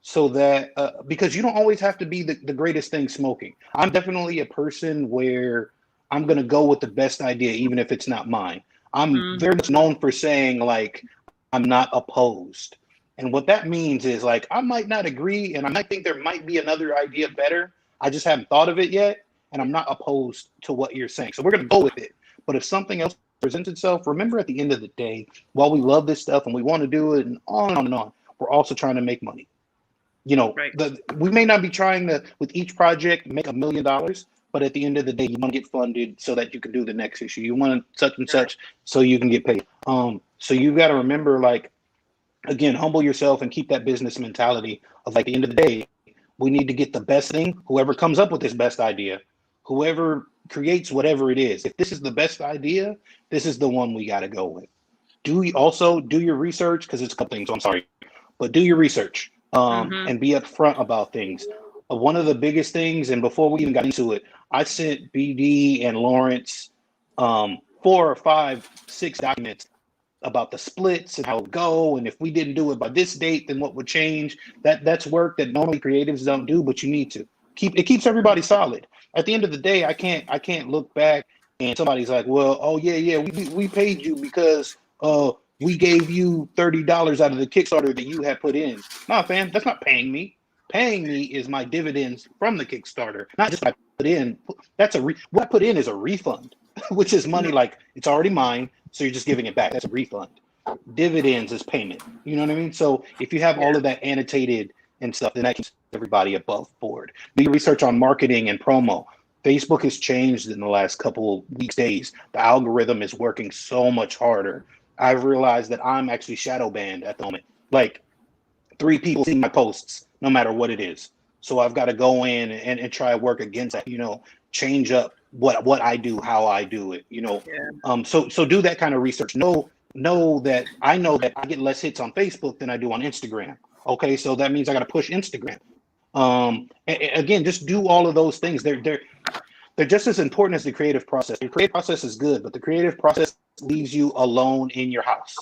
so that because you don't always have to be the greatest thing smoking. I'm definitely a person where I'm gonna go with the best idea, even if it's not mine. I'm very much known for saying, like, I'm not opposed. And what that means is, like, I might not agree and I might think there might be another idea better. I just haven't thought of it yet. And I'm not opposed to what you're saying. So we're going to go with it. But if something else presents itself, remember at the end of the day, while we love this stuff and we want to do it and on and on, we're also trying to make money. Right. We may not be trying to, with each project, make $1 million. But at the end of the day, you want to get funded so that you can do the next issue. You want such and such so you can get paid. So you've got to remember, like, again, humble yourself and keep that business mentality of, like, the end of the day, we need to get the best thing. Whoever comes up with this best idea, whoever creates whatever it is, if this is the best idea, this is the one we got to go with. Do your research, because it's a couple things. I'm sorry, but do your research and be upfront about things. One of the biggest things, and before we even got into it, I sent BD and Lawrence 4 or 5, 6 documents about the splits and how it go, and if we didn't do it by this date, then what would change. That's work that normally creatives don't do, but you need to it keeps everybody solid. At the end of the day, I can't look back and somebody's like, well, oh yeah, we paid you because we gave you $30 out of the Kickstarter that you had put in. Nah, fam, that's not paying me. Paying me is my dividends from the Kickstarter, not just what I put in. What I put in is a refund, which is money, like, it's already mine, so you're just giving it back. That's a refund. Dividends is payment. You know what I mean? So if you have all of that annotated and stuff, then that keeps everybody above board. Do research on marketing and promo. Facebook has changed in the last couple weeks, days. The algorithm is working so much harder. I've realized that I'm actually shadow banned at the moment. Like, 3 people see my posts, no matter what it is. So I've got to go in and try to work against that, change up what I do, how I do it, So do that kind of research. Know that I get less hits on Facebook than I do on Instagram. Okay, so that means I got to push Instagram. Again, just do all of those things. They're just as important as the creative process. The creative process is good, but the creative process leaves you alone in your house.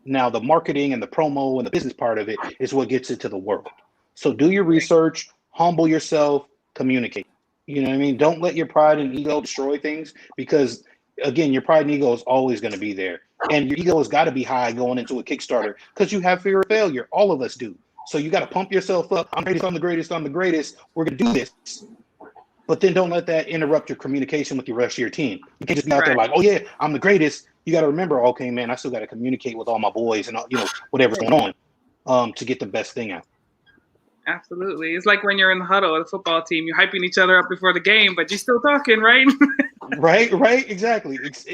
Now, the marketing and the promo and the business part of it is what gets it to the world. So do your research, humble yourself, communicate. You know what I mean? Don't let your pride and ego destroy things, because, again, your pride and ego is always going to be there. And your ego has got to be high going into a Kickstarter because you have fear of failure. All of us do. So you got to pump yourself up. I'm the greatest. We're going to do this. But then don't let that interrupt your communication with the rest of your team. You can't just be out there like, oh, yeah, I'm the greatest. you got to remember, okay, man, I still got to communicate with all my boys and whatever's going on to get the best thing out. Absolutely. It's like when you're in the huddle at a football team, you're hyping each other up before the game, but you're still talking, right? Right, exactly. It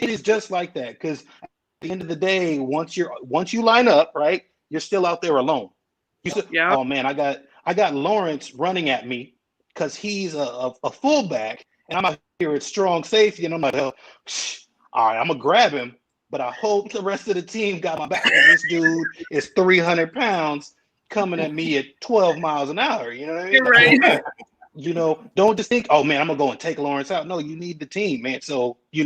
is just like that, because at the end of the day, once you line up, right, you're still out there alone. Oh man, I got Lawrence running at me because he's a fullback, and I'm out here at strong safety, and I'm like, all right, I'm gonna grab him, but I hope the rest of the team got my back, because this dude is 300 pounds coming at me at 12 miles an hour. You know what I mean? You're right. Don't just think, oh man, I'm gonna go and take Lawrence out. No, you need the team, man. So you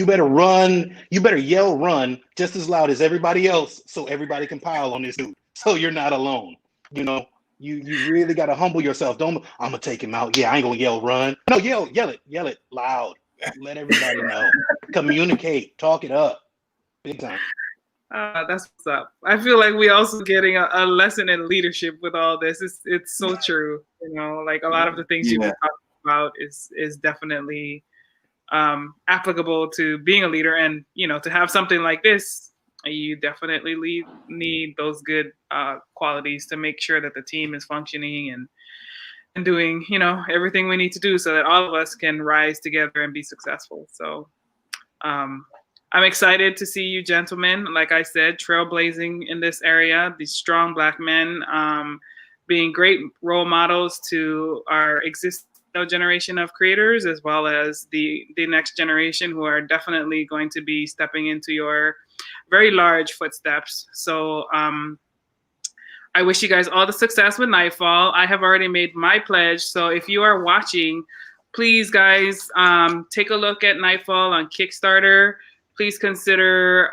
better run, you better yell run just as loud as everybody else, so everybody can pile on this dude, so you're not alone. You really got to humble yourself. I'm gonna take him out. Yeah, I ain't gonna yell run. No, yell it loud. Let everybody know. Communicate, talk it up, big time. That's what's up. I feel like we also getting a lesson in leadership with all this. It's so true. Like a lot of the things you've been talking about is definitely applicable to being a leader, and to have something like this, you definitely need those good qualities to make sure that the team is functioning and doing everything we need to do so that all of us can rise together and be successful. So I'm excited to see you gentlemen, like I said, trailblazing in this area, these strong Black men, being great role models to our existing generation of creators, as well as the next generation, who are definitely going to be stepping into your very large footsteps. So I wish you guys all the success with Nightfall. I have already made my pledge. So if you are watching, please guys, take a look at Nightfall on Kickstarter. Please consider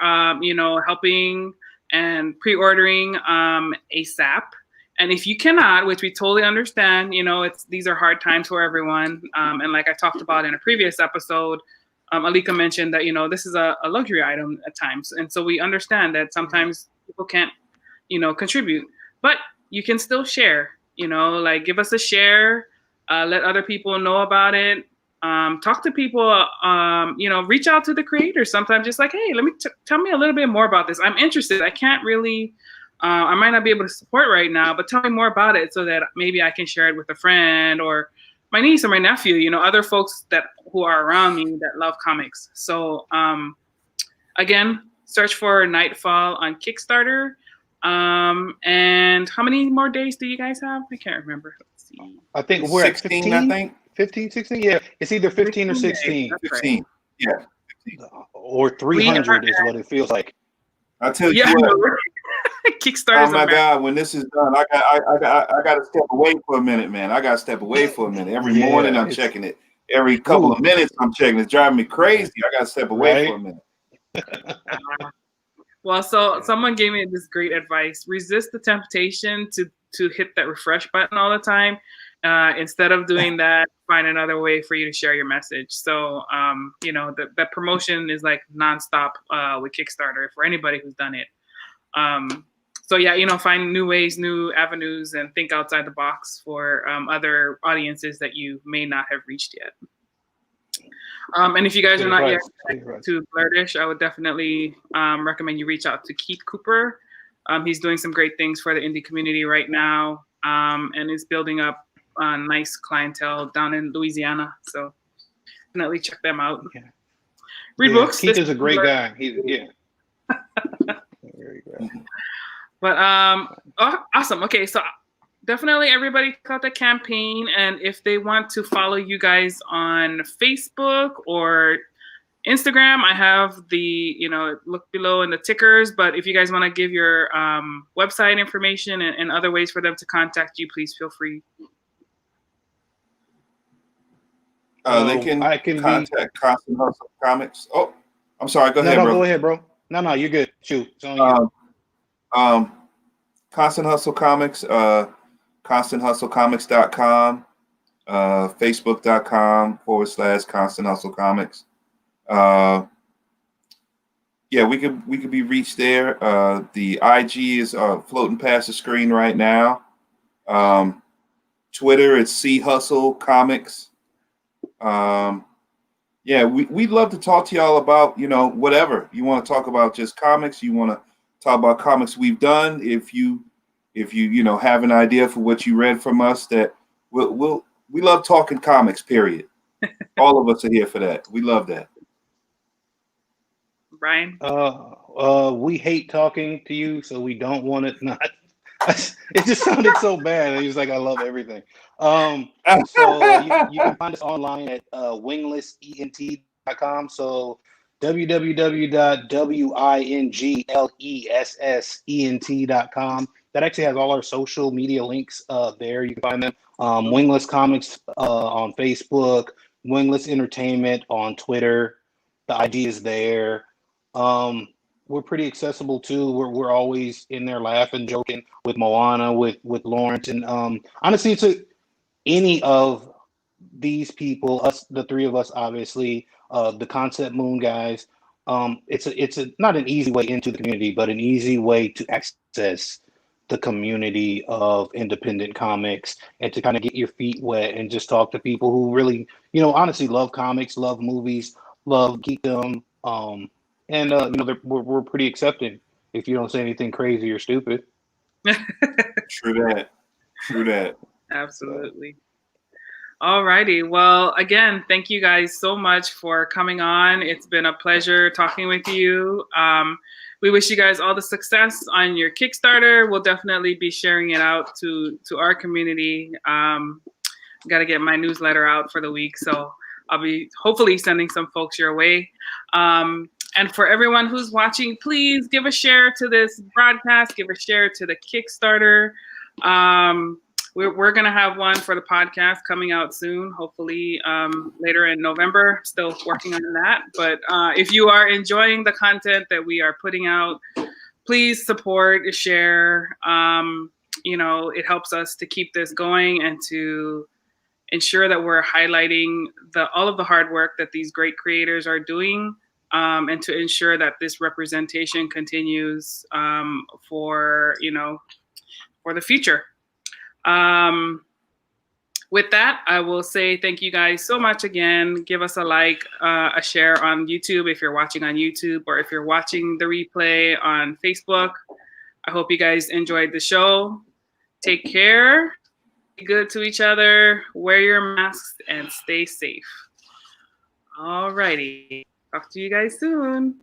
helping and pre-ordering ASAP. And if you cannot, which we totally understand, these are hard times for everyone. And like I talked about in a previous episode, Alika mentioned that, this is a luxury item at times. And so we understand that sometimes people can't, contribute, but you can still share, like give us a share, let other people know about it. Talk to people, reach out to the creators sometimes, just like, hey, tell me a little bit more about this. I'm interested. I can't really, I might not be able to support right now, but tell me more about it so that maybe I can share it with a friend or my niece or my nephew, other folks who are around me that love comics. So again, search for Nightfall on Kickstarter. And how many more days do you guys have? I can't remember. Let's see. I think we're 16, at 15, I think. 15, 16? Yeah, it's either 15 or 16. 15, right. Yeah. 15. Or 300 is what it feels like. I'll tell you what. Kickstarter. Oh my God! When this is done, I got to step away for a minute, man. I got to step away for a minute. Every morning I'm checking it. Every couple of minutes I'm checking it. It's driving me crazy. I got to step away for a minute. Well, so someone gave me this great advice: resist the temptation to hit that refresh button all the time. Instead of doing that, find another way for you to share your message. So, the promotion is like nonstop with Kickstarter for anybody who's done it. So yeah, find new ways, new avenues, and think outside the box for other audiences that you may not have reached yet. And if you guys are not yet to Blurdish, I would definitely recommend you reach out to Keith Cooper. He's doing some great things for the indie community right now, and is building up a nice clientele down in Louisiana. So definitely check them out. Yeah. Read books. Keith is a great guy. Very good. But awesome. Okay, so definitely everybody check out the campaign, and if they want to follow you guys on Facebook or Instagram, I have the look below in the tickers. But if you guys want to give your website information and other ways for them to contact you, please feel free. They can contact Constant Hustle Comics. Oh, I'm sorry. Go ahead, bro. Go ahead, bro. No, you're good. Shoot. It's on you. Constant Hustle Comics, ConstantHustleComics.com, Facebook.com/Constant Hustle Comics. Yeah, we could be reached there. The IG is floating past the screen right now. Twitter, it's C Hustle Comics. Yeah, we'd love to talk to y'all about, whatever. You want to talk about just comics, you want to talk about comics we've done. If you have an idea for what you read from us, that we love talking comics, period. All of us are here for that. We love that. Brian? We hate talking to you, so we don't want it not. It just sounded so bad. He was like, I love everything. So you can find us online at winglessent.com. So www.winglessent.com. That actually has all our social media links there. You can find them. Wingless Comics on Facebook, Wingless Entertainment on Twitter. The ID is there. We're pretty accessible too. We're always in there laughing, joking with Moana, with Lawrence, and honestly, it's any of these people, us, the three of us, obviously, the Concept Moon guys. It's not an easy way into the community, but an easy way to access the community of independent comics and to kind of get your feet wet and just talk to people who really, honestly love comics, love movies, love geekdom. And we're pretty accepting if you don't say anything crazy or stupid. True that. Absolutely. All righty. Well, again, thank you guys so much for coming on. It's been a pleasure talking with you. We wish you guys all the success on your Kickstarter. We'll definitely be sharing it out to our community. Got to get my newsletter out for the week, so I'll be hopefully sending some folks your way. And for everyone who's watching, please give a share to this broadcast, give a share to the Kickstarter. We're going to have one for the podcast coming out soon, hopefully later in November. Still working on that. But if you are enjoying the content that we are putting out, please support, share. It helps us to keep this going and to ensure that we're highlighting all of the hard work that these great creators are doing. And to ensure that this representation continues for the future. With that, I will say thank you guys so much again. Give us a like, a share on YouTube if you're watching on YouTube, or if you're watching the replay on Facebook. I hope you guys enjoyed the show. Take care. Be good to each other. Wear your masks and stay safe. All righty. Talk to you guys soon.